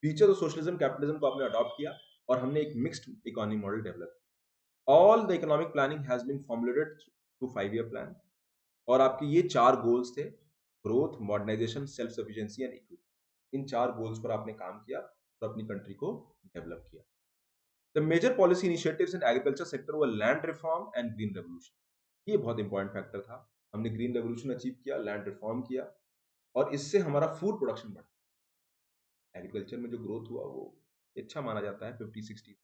Features of socialism capitalism को आपने अडॉप्ट किया, और हमने एक मिक्स्ड इकोनॉमी मॉडल डेवलप किया। All the economic planning has been formulated through 5 year plan, और आपके ये 4 गोल्स थे, growth, modernisation, self sufficiency and equity. इन 4 गोल्स पर आपने काम किया और अपनी कंट्री को डेवलप किया। The major policy initiatives in agriculture sector were land reform and green revolution. ये बहुत इंपॉर्टेंट फैक्टर था। हमने ग्रीन रेवोल्यूशन अचीव किया, लैंड रिफॉर्म किया, और इससे हमारा फूड प्रोडक्शन बढ़ा। एग्रीकल्चर में जो ग्रोथ हुआ वो अच्छा माना जाता है, 50-60।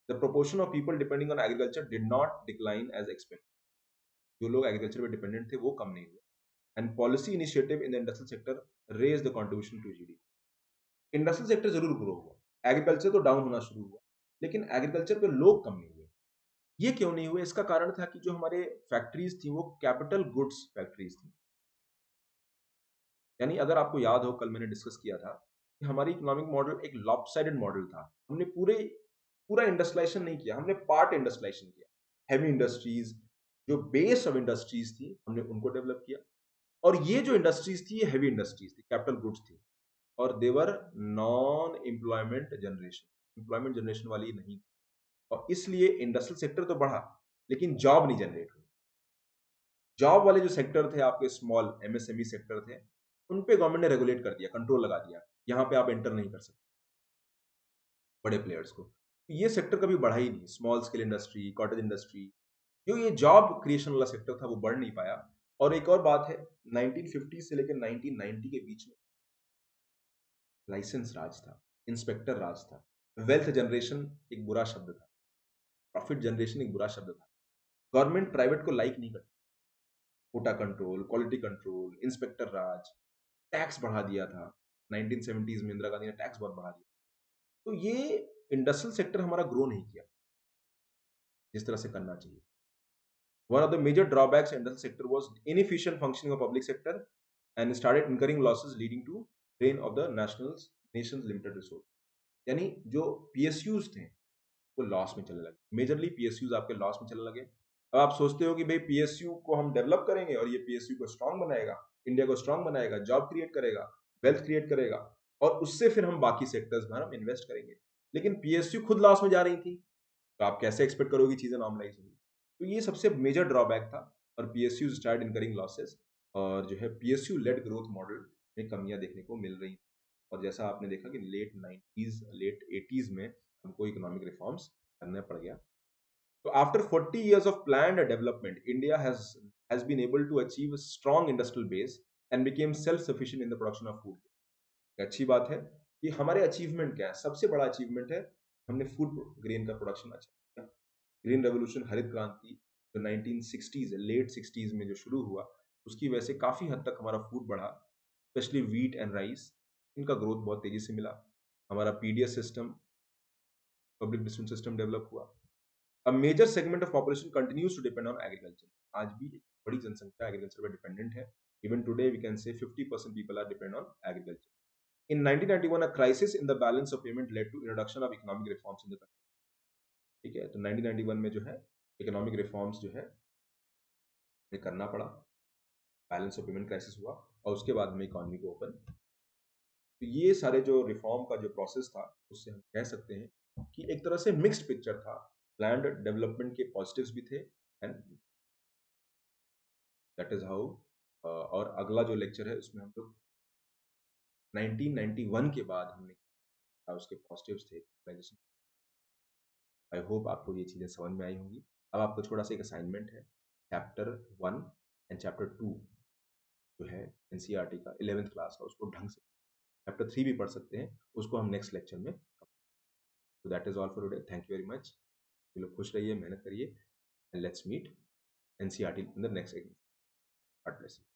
The proportion of people depending on agriculture did not decline as expected. जो लोग एग्रीकल्चर पे डिपेंडेंट थे वो कम नहीं हुए। And policy initiative in the industrial sector raise the contribution to GDP. Industrial sector जरूर ग्रो हुआ, एग्रीकल्चर तो डाउन होना शुरू हुआ, लेकिन एग्रीकल्चर पे लोग कम नहीं हुए। ये क्यों नहीं हुए? इसका कारण था कि जो हमारे फैक्ट्रीज थी वो कैपिटल गुड्स फैक्ट्रीज थी। यानी अगर आपको याद हो, कल मैंने डिस्कस किया था कि हमारी इकोनॉमिक मॉडल एक लॉपसाइडेड मॉडल था। हमने पूरा इंडस्ट्रियलाइजेशन नहीं किया, हमने पार्ट इंडस्ट्रियलाइजेशन किया। हैवी इंडस्ट्रीज, जो बेस ऑफ इंडस्ट्रीज थी, हमने उनको डेवलप किया। और ये जो इंडस्ट्रीज थी, ये हैवी इंडस्ट्रीज थी, कैपिटल गुड्स थी, और देवर नॉन एम्प्लॉयमेंट जनरेशन वाली नहीं थी। और इसलिए इंडस्ट्रियल सेक्टर तो बढ़ा लेकिन जॉब नहीं जनरेट हुई। जॉब वाले जो सेक्टर थे आपके, स्मॉल एमएसएमई सेक्टर थे, उन पे गवर्नमेंट ने रेगुलेट कर दिया, कंट्रोल लगा दिया, यहाँ पे आप एंटर नहीं कर सकते बड़े प्लेयर्स को। तो ये सेक्टर कभी बढ़ा ही नहीं, small scale industry, cottage industry, जो ये जॉब क्रिएशन वाला सेक्टर था वो बढ़ नहीं पाया। और एक और बात है, 1950 से लेकर 1990 के बीच में लाइसेंस राज था, इंस्पेक्टर राज था, वेल्थ जनरेशन एक बुरा शब्द था, प्रॉफिट जनरेशन एक बुरा शब्द था। गवर्नमेंट प्राइवेट को लाइक नहीं करती। Quota control, quality control, inspector Raj, tax बढ़ा दिया था। 1970s में इंदिरा गांधी ने टैक्स बहुत बढ़ा दिया। तो ये इंडस्ट्रियल सेक्टर हमारा ग्रो नहीं किया जिस तरह से करना चाहिए। One of the major drawbacks in industrial sector was inefficient functioning of public sector and started incurring losses leading to drain of the nation's limited resource. यानी जो पीएसयूज थे वो लॉस में चलने लगे, मेजरली पीएसयूज आपके लॉस में चलने लगे। अब आप सोचते हो कि भाई पीएसयू को हम डेवलप करेंगे और ये पीएसयू को स्ट्रांग बनाएगा, इंडिया को स्ट्रांग बनाएगा, जॉब क्रिएट करेगा, वेल्थ क्रिएट करेगा। और उससे फिर हम बाकी सेक्टर्स में हम इन्वेस्ट करेंगे। लेकिन पीएसयू खुद लॉस में जा रही थी, तो आप कैसे एक्सपेक्ट करोगे चीजें नॉर्मलाइज होंगी? तो ये सबसे मेजर ड्रॉबैक था और पीएसयू स्टार्ट इनकरिंग लॉसेस और जो है पीएसयू लेड ग्रोथ मॉडल में कमियां देखने को मिल रही। और जैसा आपने देखा कि लेट 90s लेट 80s में हमको इकोनॉमिक रिफॉर्म्स करना पड़ गया। So after 40 years of planned development, India has been able to achieve a strong industrial base and became self-sufficient in the production of food. अच्छी बात है कि हमारे अचीवमेंट क्या है? सबसे बड़ा अचीवमेंट है हमने फूड ग्रेन का प्रोडक्शन अच्छा किया। ग्रीन रेवोल्यूशन, हरित क्रांति जो 1960s लेट 60s में जो शुरू हुआ, उसकी वजह से काफी हद तक हमारा फूड बढ़ा, स्पेशली व्हीट एंड राइस। इनका ग्रोथ बहुत तेजी से मिला। हमारा PDS system, public distribution system develop हुआ। A major segment of population continues to depend on agriculture. आज भी एक बड़ी जनसंख्या एग्रीकल्चर पर डिपेंडेंट है। Even today we can say 50% people are dependent on agriculture. In 1991, a crisis in the balance of payment led to introduction of economic reforms in the country. ठीक है, तो 1991 में जो है इकोनॉमिक रिफॉर्म्स जो है ये करना पड़ा, बैलेंस ऑफ पेमेंट क्राइसिस हुआ और उसके बाद में इकोनॉमी को ओपन। तो ये सारे जो रिफॉर्म का जो प्रोसेस था उससे हम कह सकते हैं कि एक तरह से मिक्स्ड पिक्चर था। प्लान्ड डेवलपमेंट के पॉजिटिव्स भी थे एंड दैट इज हाउ। और अगला जो लेक्चर है उसमें हम लोग 1991 के बाद हमने उसके पॉजिटिव्स थे। आई होप आपको ये चीज़ें समझ में आई होंगी। अब आपको थोड़ा सा एक असाइनमेंट है, चैप्टर 1 एंड चैप्टर 2 जो है एनसीईआरटी का 11th क्लास का, उसको ढंग से, चैप्टर 3 भी पढ़ सकते हैं, उसको हम नेक्स्ट लेक्चर में। तो that is all for today, thank you very much. ये लोग खुश रहिए, मेहनत करिए and let's meet NCERT in the next. God bless you.